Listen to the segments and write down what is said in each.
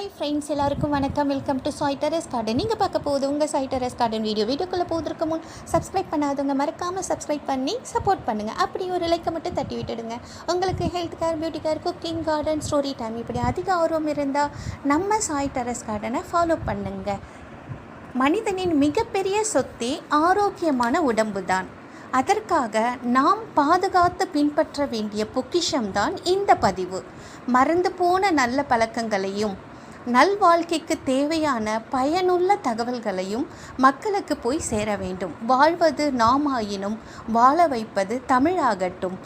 Hi friends, எல்லாருக்கும் வணக்கம். Welcome to Sai terrace garden. நீங்கள் பார்க்க போகுது உங்கள் சாய் டெரஸ் கார்டன் வீடியோக்குள்ளே போவதற்கு முன் சப்ஸ்கிரைப் பண்ணாதவங்க மறக்காமல் சப்ஸ்கிரைப் பண்ணி சப்போர்ட் பண்ணுங்கள். அப்படி ஒரு லைக்கை மட்டும் தட்டி விட்டுடுங்க. உங்களுக்கு health care, beauty care, cooking, garden, story time இப்படி அதிக ஆர்வம் இருந்தால் நம்ம சாய் டெரஸ் கார்டனை ஃபாலோ பண்ணுங்கள். மனிதனின் மிகப்பெரிய சொத்தே ஆரோக்கியமான உடம்பு தான். அதற்காக நாம் பாதுகாத்து பின்பற்ற வேண்டிய பொக்கிஷம்தான் இந்த பதிவு. மறந்து போன நல்ல பழக்கங்களையும் நல்வாழ்க்கைக்கு தேவையான பயனுள்ள தகவல்களையும் மக்களுக்கு போய் சேர வேண்டும். வாழ்வது நாமாயினும் வாழ வைப்பது தமிழாகட்டும்.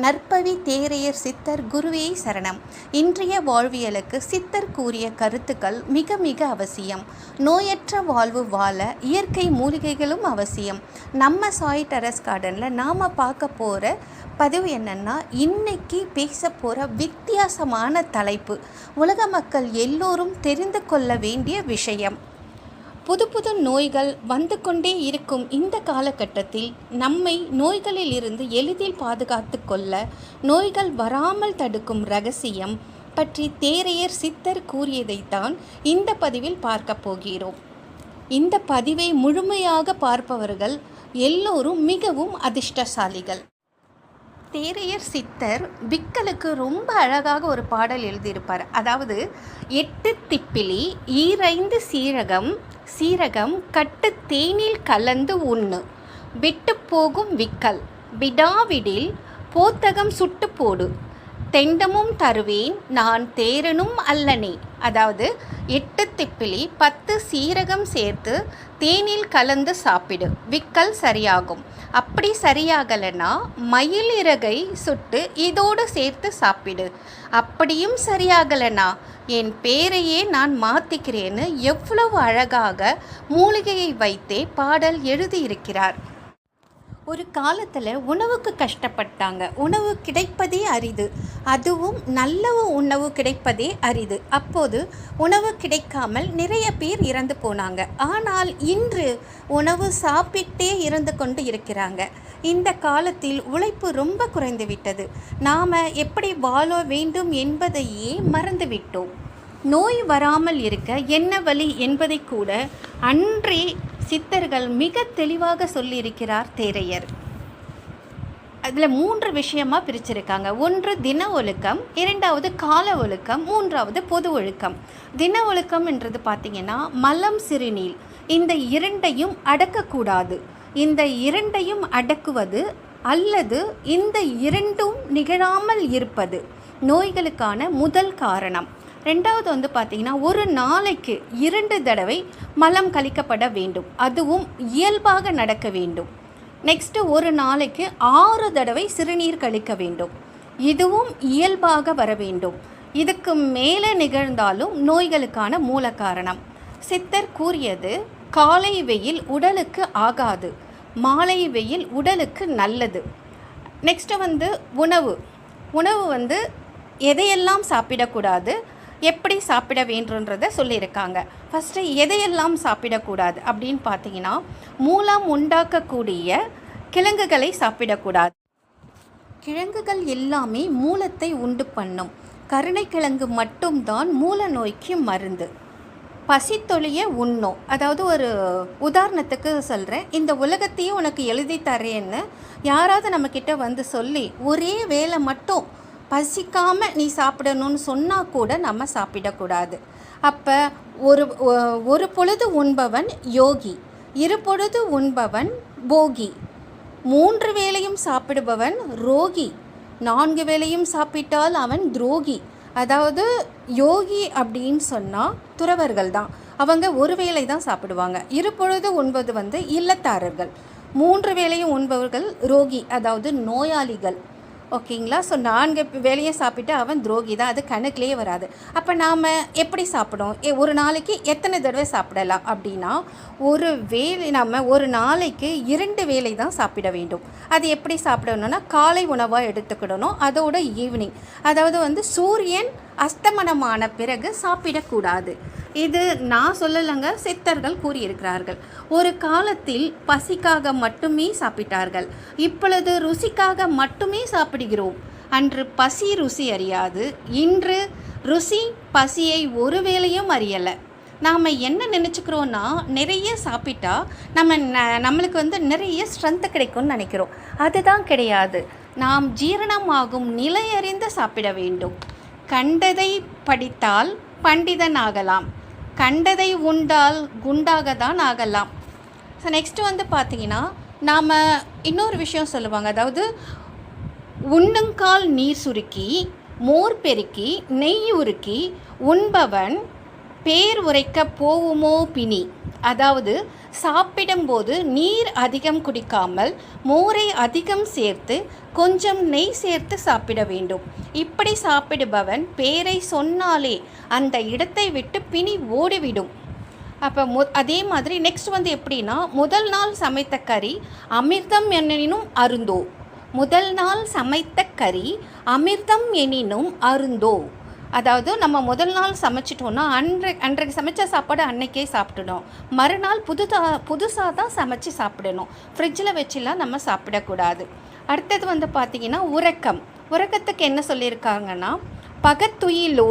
நற்பவி தேரையர் சித்தர் குருவே சரணம். இன்றைய வாழ்வியலுக்கு சித்தர் கூறிய கருத்துக்கள் மிக மிக அவசியம். நோயற்ற வாழ்வு வாழ இயற்கை மூலிகைகளும் அவசியம். நம்ம சாய் டெரஸ் கார்டனில் நாம் பார்க்க போகிற பதிவு என்னென்னா, இன்னைக்கு பேச போகிற வித்தியாசமான தலைப்பு, உலக மக்கள் எல்லோரும் தெரிந்து கொள்ள வேண்டிய விஷயம். புது புது நோய்கள் வந்து கொண்டே இருக்கும் இந்த காலகட்டத்தில் நம்மை நோய்களில் இருந்து எளிதில் பாதுகாத்து கொள்ள நோய்கள் வராமல் தடுக்கும் ரகசியம் பற்றி தேரையர் சித்தர் கூறியதைத்தான் இந்த பதிவில் பார்க்க போகிறோம். இந்த பதிவை முழுமையாக பார்ப்பவர்கள் எல்லோரும் மிகவும் அதிர்ஷ்டசாலிகள். தேரையர் சித்தர் விக்கலுக்கு ரொம்ப அழகாக ஒரு பாடல் எழுதியிருப்பார். அதாவது, 8 திப்பிலி ஈரைந்து சீரகம் கட்டு தேனில் கலந்து உண்ணு, விட்டு போகும் விக்கல் விடாவிடில் போத்தகம் சுட்டு போடு, தெண்டமும் தருவேன் நான் தேரனும் அல்லனே. அதாவது 8 திப்பிலி 10 சீரகம் சேர்த்து தேனில் கலந்து சாப்பிடு, விக்கல் சரியாகும். அப்படி சரியாகலைன்னா மயில் இறகை சுட்டு இதோடு சேர்த்து சாப்பிடு. அப்படியும் சரியாகலைன்னா என் பேரையே நான் மாற்றிக்கிறேன்னு எவ்வளவு அழகாக மூலிகையை வைத்தே பாடல் எழுதியிருக்கிறார். ஒரு காலத்தில் உணவுக்கு கஷ்டப்பட்டாங்க. உணவு கிடைப்பதே அரிது, அதுவும் நல்ல உணவு கிடைப்பதே அரிது. அப்போது உணவு கிடைக்காமல் நிறைய பேர் இறந்து போனாங்க. ஆனால் இன்று உணவு சாப்பிட்டே இருந்து கொண்டு இருக்கிறாங்க. இந்த காலத்தில் உழைப்பு ரொம்ப குறைந்து விட்டது. நாம் எப்படி வாழ வேண்டும் என்பதையே மறந்துவிட்டோம். நோய் வராமல் இருக்க என்ன வழி என்பதை கூட அன்றே சித்தர்கள் மிக தெளிவாக சொல்லியிருக்கிறார் தேரையர். அதில் 3 விஷயமாக பிரிச்சிருக்காங்க. ஒன்று தின ஒழுக்கம், 2வது கால ஒழுக்கம், 3வது பொது ஒழுக்கம். தின ஒழுக்கம் என்றது பார்த்திங்கன்னா மலம் சிறுநீர், இந்த 2ஐயும் அடக்கக்கூடாது. இந்த 2ஐயும் அடக்குவது அல்லது இந்த 2ம் நிகழாமல் இருப்பது நோய்களுக்கான முதல் காரணம். 2வது பார்த்திங்கன்னா ஒரு நாளைக்கு 2 தடவை மலம் கழிக்கப்பட வேண்டும், அதுவும் இயல்பாக நடக்க வேண்டும். நெக்ஸ்ட்டு ஒரு நாளைக்கு 6 தடவை சிறுநீர் கழிக்க வேண்டும், இதுவும் இயல்பாக வர வேண்டும். இதுக்கு மேலே நிகழ்ந்தாலும் நோய்களுக்கான மூல காரணம். சித்தர் கூறியது, காலை வெயில் உடலுக்கு ஆகாது, மாலை வெயில் உடலுக்கு நல்லது. நெக்ஸ்ட்டு உணவு எதையெல்லாம் சாப்பிடக்கூடாது, எப்படி சாப்பிட வேண்டுன்றதை சொல்லியிருக்காங்க. ஃபஸ்ட்டு எதையெல்லாம் சாப்பிடக்கூடாது அப்படின்னு பார்த்தீங்கன்னா, மூலம் உண்டாக்கக்கூடிய கிழங்குகளை சாப்பிடக்கூடாது. கிழங்குகள் எல்லாமே மூலத்தை உண்டு பண்ணும். கருணைக்கிழங்கு மட்டும்தான் மூல நோய்க்கு மருந்து. பசித்தொழிய உண்ணும். அதாவது ஒரு உதாரணத்துக்கு சொல்கிறேன், இந்த உலகத்தையே உனக்கு எழுதி தரேன்னு யாராவது நம்மக்கிட்ட சொல்லி ஒரே வேளை மட்டும் பசிக்காமல் நீ சாப்பிடணும்னு சொன்னால் கூட நம்ம சாப்பிடக்கூடாது. அப்போ ஒரு பொழுது உண்பவன் யோகி, 2 பொழுது உண்பவன் போகி, 3 வேளையும் சாப்பிடுபவன் ரோகி, 4 வேளையும் சாப்பிட்டால் அவன் துரோகி. அதாவது யோகி அப்படின்னு சொன்னால் துறவர்கள் தான். அவங்க ஒரு வேளை தான் சாப்பிடுவாங்க. 2 பொழுது உண்பது இல்லத்தாரர்கள், 3 வேளையும் உண்பவர்கள் ரோகி, அதாவது நோயாளிகள். ஓகேங்களா? ஸோ 4 வேளையும் சாப்பிட்டு அவன் துரோகி தான், அது கணக்கிலே வராது. அப்போ நாம் எப்படி சாப்பிடும்? ஒரு நாளைக்கு எத்தனை தடவை சாப்பிடலாம் அப்படின்னா, நம்ம ஒரு நாளைக்கு 2 வேளை தான் சாப்பிட வேண்டும். அது எப்படி சாப்பிடணும்னா, காலை உணவாக எடுத்துக்கிடணும். அதோட ஈவினிங், அதாவது சூரியன் அஸ்தமனமான பிறகு சாப்பிடக்கூடாது. இது நான் சொல்லலைங்க, சித்தர்கள் கூறியிருக்கிறார்கள். ஒரு காலத்தில் பசிக்காக மட்டுமே சாப்பிட்டார்கள், இப்பொழுது ருசிக்காக மட்டுமே சாப்பிடுகிறோம். அன்று பசி ருசி அறியாது, இன்று ருசி பசியை ஒரு வேளையும் அறியலை. நாம் என்ன நினச்சிக்கிறோன்னா, நிறைய சாப்பிட்டா நம்மளுக்கு வந்து நிறைய ஸ்ட்ரென்த்து கிடைக்கும்னு நினைக்கிறோம். அதுதான் கிடையாது. நாம் ஜீரணமாகும் நிலையறிந்து சாப்பிட வேண்டும். கண்டதை படித்தால் பண்டிதன் ஆகலாம், கண்டதை உண்டால் குண்டாக தான் ஆகலாம். ஸோ நெக்ஸ்ட்டு வந்து பார்த்திங்கன்னா, நாம் இன்னொரு விஷயம் சொல்லுவாங்க. அதாவது உண்ணுங்கால் நீர் சுருக்கி மோர் பெருக்கி நெய் உருக்கி உண்பவன் பேர் உரைக்க போவுமோ பிணி. அதாவது சாப்பிடும்போது நீர் அதிகம் குடிக்காமல் மோரை அதிகம் சேர்த்து கொஞ்சம் நெய் சேர்த்து சாப்பிட வேண்டும். இப்படி சாப்பிடுபவன் பேரை சொன்னாலே அந்த இடத்தை விட்டு பிணி ஓடிவிடும். அப்போ அதே மாதிரி நெக்ஸ்ட் வந்து எப்படின்னா, முதல் நாள் சமைத்த கறி அமிர்தம் எனினும் அருந்தோ. முதல் நாள் சமைத்த கறி அமிர்தம் எனினும் அருந்தோ. அதாவது நம்ம முதல் நாள் சமைச்சிட்டோன்னா அன்றைக்கு சமைச்ச சாப்பாடு அன்றைக்கே சாப்பிடணும். மறுநாள் புதுசாக தான் சமைச்சு சாப்பிடணும். ஃப்ரிட்ஜில் வச்சுலாம் நம்ம சாப்பிடக்கூடாது. அடுத்தது வந்து பார்த்திங்கன்னா உறக்கத்துக்கு என்ன சொல்லியிருக்காங்கன்னா, பகத்துயிலோ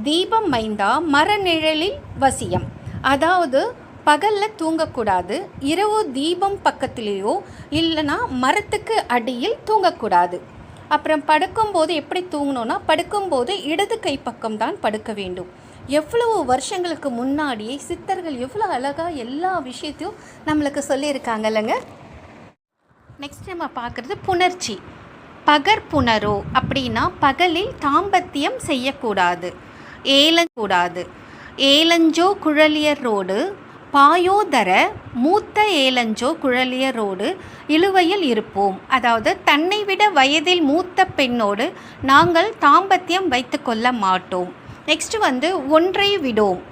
தீபம் மைந்தா மரநிழலில் வசியம். அதாவது பகலில் தூங்கக்கூடாது, இரவு தீபம் பக்கத்துலேயோ இல்லைன்னா மரத்துக்கு அடியில் தூங்கக்கூடாது. அப்புறம் படுக்கும்போது எப்படி தூங்கணும்னா, படுக்கும்போது இடது கை பக்கம் தான் படுக்க வேண்டும். எவ்வளவு வருஷங்களுக்கு முன்னாடியே சித்தர்கள் எவ்வளோ அழகாக எல்லா விஷயத்தையும் நம்மளுக்கு சொல்லியிருக்காங்க இல்லைங்க. நெக்ஸ்ட் நம்ம பார்க்குறது புணர்ச்சி. பகற்புணரோ அப்படின்னா பகலில் தாம்பத்தியம் செய்யக்கூடாது, ஏலக்கூடாது. ஏலஞ்சோ குழலியரோடு பாயோதர மூத்த ஏலஞ்சோ குழலியரோடு இழுவையில் இருப்போம். அதாவது தன்னை விட வயதில் மூத்த பெண்ணோடு நாங்கள் தாம்பத்தியம் வைத்து கொள்ள மாட்டோம். நெக்ஸ்ட் வந்து ஒன்றை விடோம்.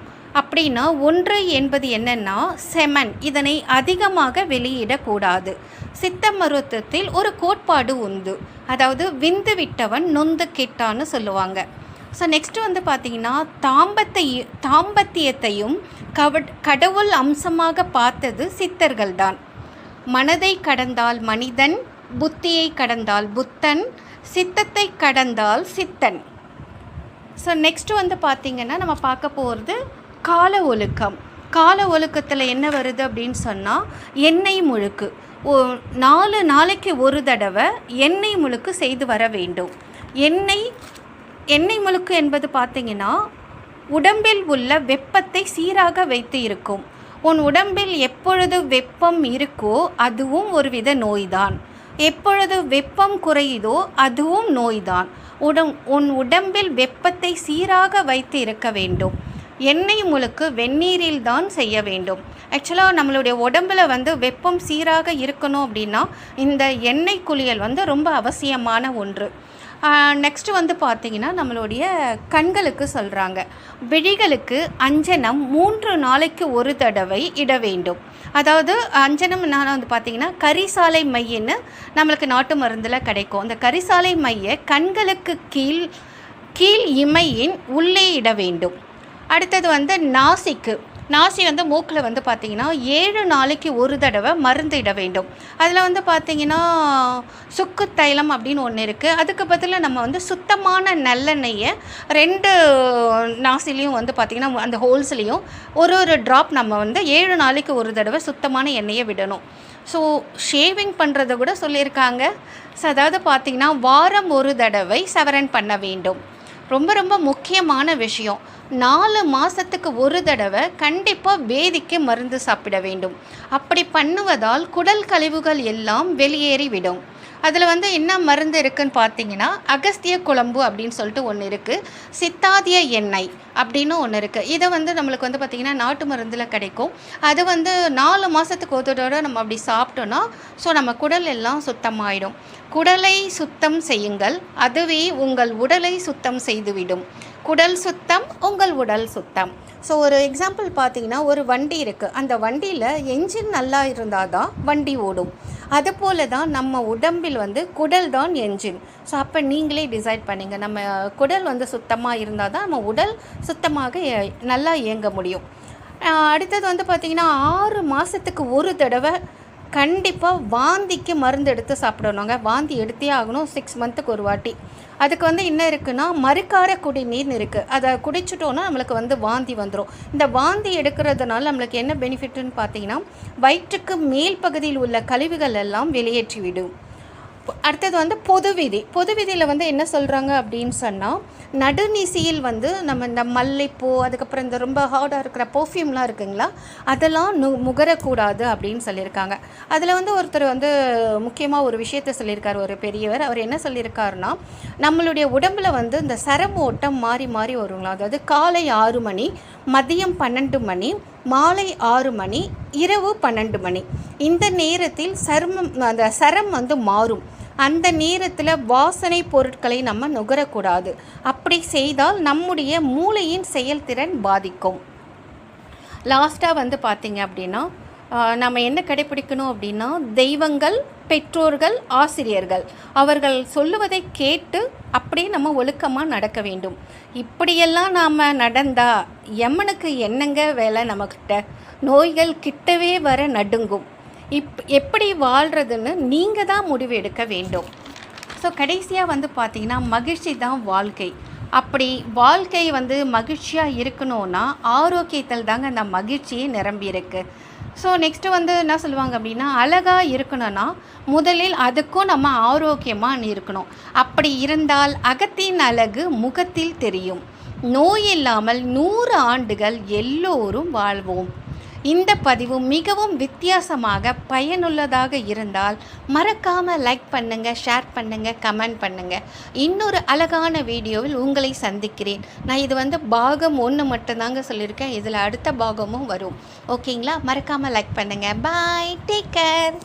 அப்படின்னா ஒன்று என்பது என்னென்னா செமன். இதனை அதிகமாக வெளியிடக்கூடாது. சித்த மருத்துவத்தில் ஒரு கோட்பாடு உண்டு. அதாவது விந்து விட்டவன் நொந்து கெட்டான்னு சொல்லுவாங்க. ஸோ நெக்ஸ்ட்டு வந்து பார்த்திங்கன்னா, தாம்பத்தியத்தையும் கடவுள் அம்சமாக பார்த்தது சித்தர்கள் தான். மனதை கடந்தால் மனிதன், புத்தியை கடந்தால் புத்தன், சித்தத்தை கடந்தால் சித்தன். ஸோ நெக்ஸ்ட்டு வந்து பார்த்திங்கன்னா, நம்ம பார்க்க போகிறது கால ஒழுக்கம். கால ஒழுக்கத்தில் என்ன வருது அப்படின்னு சொன்னால், எண்ணெய் முழுக்கு 4 நாளைக்கு ஒரு தடவை எண்ணெய் முழுக்கு செய்து வர வேண்டும். எண்ணெய் முழுக்கு என்பது பார்த்திங்கன்னா, உடம்பில் உள்ள வெப்பத்தை சீராக வைத்து இருக்கும். உன் உடம்பில் எப்பொழுது வெப்பம் இருக்கோ அதுவும் ஒருவித நோய்தான். எப்பொழுது வெப்பம் குறையுதோ அதுவும் நோய்தான். உன் உடம்பில் வெப்பத்தை சீராக வைத்து இருக்க வேண்டும். எண்ணெய் முழுக்கு வெந்நீரில் தான் செய்ய வேண்டும். ஆக்சுவலாக நம்மளுடைய உடம்பில் வந்து வெப்பம் சீராக இருக்கணும் அப்படின்னா இந்த எண்ணெய் குளியல் வந்து ரொம்ப அவசியமான ஒன்று. நெக்ஸ்ட்டு வந்து பார்த்திங்கன்னா, நம்மளுடைய கண்களுக்கு சொல்கிறாங்க, விழிகளுக்கு அஞ்சனம் 3 நாளைக்கு ஒரு தடவை இட வேண்டும். அதாவது அஞ்சனம்னா வந்து பார்த்திங்கன்னா கரிசாலை மையின்னு நம்மளுக்கு நாட்டு மருந்தில் கிடைக்கும். அந்த கரிசாலை மையை கண்களுக்கு கீழ் இமையின் உள்ளே இட வேண்டும். அடுத்தது வந்து நாசி வந்து மூக்கில் வந்து பார்த்திங்கன்னா 7 நாளைக்கு ஒரு தடவை மருந்து இட வேண்டும். அதில் வந்து பார்த்திங்கன்னா சுக்கு தைலம் அப்படின்னு ஒன்று இருக்குது. அதுக்கு பதிலாக நம்ம வந்து சுத்தமான நல்லெண்ணெயை 2 நாசிலையும் வந்து பார்த்திங்கன்னா அந்த ஹோல்ஸ்லேயும் ஒரு ட்ராப் நம்ம வந்து 7 நாளைக்கு ஒரு தடவை சுத்தமான எண்ணெயை விடணும். ஸோ ஷேவிங் பண்ணுறதை கூட சொல்லியிருக்காங்க. ஸோ அதாவது பார்த்திங்கன்னா வாரம் ஒரு தடவை சவரன் பண்ண வேண்டும். ரொம்ப ரொம்ப முக்கியமான விஷயம், 4 மாதத்துக்கு ஒரு தடவை கண்டிப்பாக வேதிக்கு மருந்து சாப்பிட வேண்டும். அப்படி பண்ணுவதால் குடல் கழிவுகள் எல்லாம் வெளியேறிவிடும். அதில் வந்து என்ன மருந்து இருக்குதுன்னு பார்த்தீங்கன்னா, அகஸ்திய குழம்பு அப்படின்னு சொல்லிட்டு ஒன்று இருக்குது, சித்தாதிய எண்ணெய் அப்படின்னு ஒன்று இருக்குது. இதை வந்து நம்மளுக்கு வந்து பார்த்திங்கன்னா நாட்டு மருந்தில் கிடைக்கும். அது வந்து 4 மாதத்துக்கு ஒரு தடவை நம்ம அப்படி சாப்பிட்டோன்னா ஸோ நம்ம குடல் எல்லாம் சுத்தமாயிடும். குடலை சுத்தம் செய்யுங்கள், அதுவே உங்கள் உடலை சுத்தம் செய்துவிடும். குடல் சுத்தம் உங்கள் உடல் சுத்தம். ஸோ ஒரு எக்ஸாம்பிள் பார்த்தீங்கன்னா, ஒரு வண்டி இருக்குது. அந்த வண்டியில் என்ஜின் நல்லா இருந்தால் தான் வண்டி ஓடும். அதுபோல் தான் நம்ம உடம்பில் வந்து குடல் தான் என்ஜின். ஸோ அப்போ நீங்களே டிசைட் பண்ணிங்க, நம்ம குடல் வந்து சுத்தமாக இருந்தால் தான் நம்ம உடல் சுத்தமாக நல்லா இயங்க முடியும். அடுத்தது வந்து பார்த்திங்கன்னா 6 மாதத்துக்கு ஒரு தடவை கண்டிப்பாக வாந்திக்கு மருந்து எடுத்து சாப்பிடணுங்க. வாந்தி எடுத்தே ஆகணும் 6 மந்த்துக்கு ஒரு வாட்டி. அதுக்கு என்ன இருக்குன்னா, மறுக்கார குடிநீர்னு இருக்குது. அதை குடிச்சிட்டோன்னா நம்மளுக்கு வாந்தி வந்துடும். இந்த வாந்தி எடுக்கிறதுனால நம்மளுக்கு என்ன பெனிஃபிட்னு பார்த்தீங்கன்னா, வயிற்றுக்கு மேல் பகுதியில் உள்ள கழிவுகள் எல்லாம் வெளியேற்றி விடும். அடுத்தது பொது விதி. பொது விதியில் என்ன சொல்கிறாங்க அப்படின்னு சொன்னால், நடுநிசியில் நம்ம இந்த மல்லிப்பூ, அதுக்கப்புறம் இந்த ரொம்ப ஹார்டாக இருக்கிற பர்ஃப்யூம்லாம் இருக்குங்களா, அதெல்லாம் முகரக்கூடாது அப்படின்னு சொல்லியிருக்காங்க. அதில் ஒருத்தர் முக்கியமாக ஒரு விஷயத்தை சொல்லியிருக்கார், ஒரு பெரியவர். அவர் என்ன சொல்லியிருக்காருன்னா, நம்மளுடைய உடம்பில் இந்த சரம் ஓட்டம் மாறி மாறி வருங்களா. அதாவது காலை 6 மணி, மதியம் 12 மணி, மாலை 6 மணி, இரவு 12 மணி. இந்த நேரத்தில் அந்த சரம் மாறும். அந்த நேரத்தில் வாசனை பொருட்களை நம்ம நுகரக்கூடாது. அப்படி செய்தால் நம்முடைய மூளையின் செயல்திறன் பாதிக்கும். லாஸ்ட்டாக பார்த்தீங்க அப்படின்னா, நம்ம என்ன கடைப்பிடிக்கணும் அப்படின்னா, தெய்வங்கள், பெற்றோர்கள், ஆசிரியர்கள் அவர்கள் சொல்லுவதை கேட்டு அப்படியே நம்ம ஒழுக்கமாக நடக்க வேண்டும். இப்படியெல்லாம் நாம் நடந்தால் யமனுக்கு என்னங்க வேலை நம்மக்கிட்ட? நோய்கள் கிட்டவே வர நடுங்கும். எப்படி வாழ்கிறதுன்னு நீங்கள் தான் முடிவு எடுக்க வேண்டும். ஸோ கடைசியாக பார்த்தீங்கன்னா, மகிழ்ச்சி தான் வாழ்க்கை. அப்படி வாழ்க்கை மகிழ்ச்சியாக இருக்கணும்னா ஆரோக்கியத்தில் தாங்க அந்த மகிழ்ச்சியே நிரம்பி இருக்கு. ஸோ நெக்ஸ்ட்டு என்ன சொல்லுவாங்க அப்படின்னா, அழகாக இருக்கணும்னா முதலில் அதுக்கும் நம்ம ஆரோக்கியமாக இருக்கணும். அப்படி இருந்தால் அகத்தின் அழகு முகத்தில் தெரியும். நோய் இல்லாமல் 100 ஆண்டுகள் எல்லோரும் வாழ்வோம். இந்த பதிவு மிகவும் வித்தியாசமாக பயனுள்ளதாக இருந்தால் மறக்காமல் லைக் பண்ணுங்கள், ஷேர் பண்ணுங்கள், கமெண்ட் பண்ணுங்கள். இன்னொரு அழகான வீடியோவில் உங்களை சந்திக்கிறேன். நான் இது பாகம் 1 மட்டும்தாங்க சொல்லியிருக்கேன். இதில் அடுத்த பாகமும் வரும். ஓகேங்களா? மறக்காமல் லைக் பண்ணுங்கள். பாய், டேக் கேர்.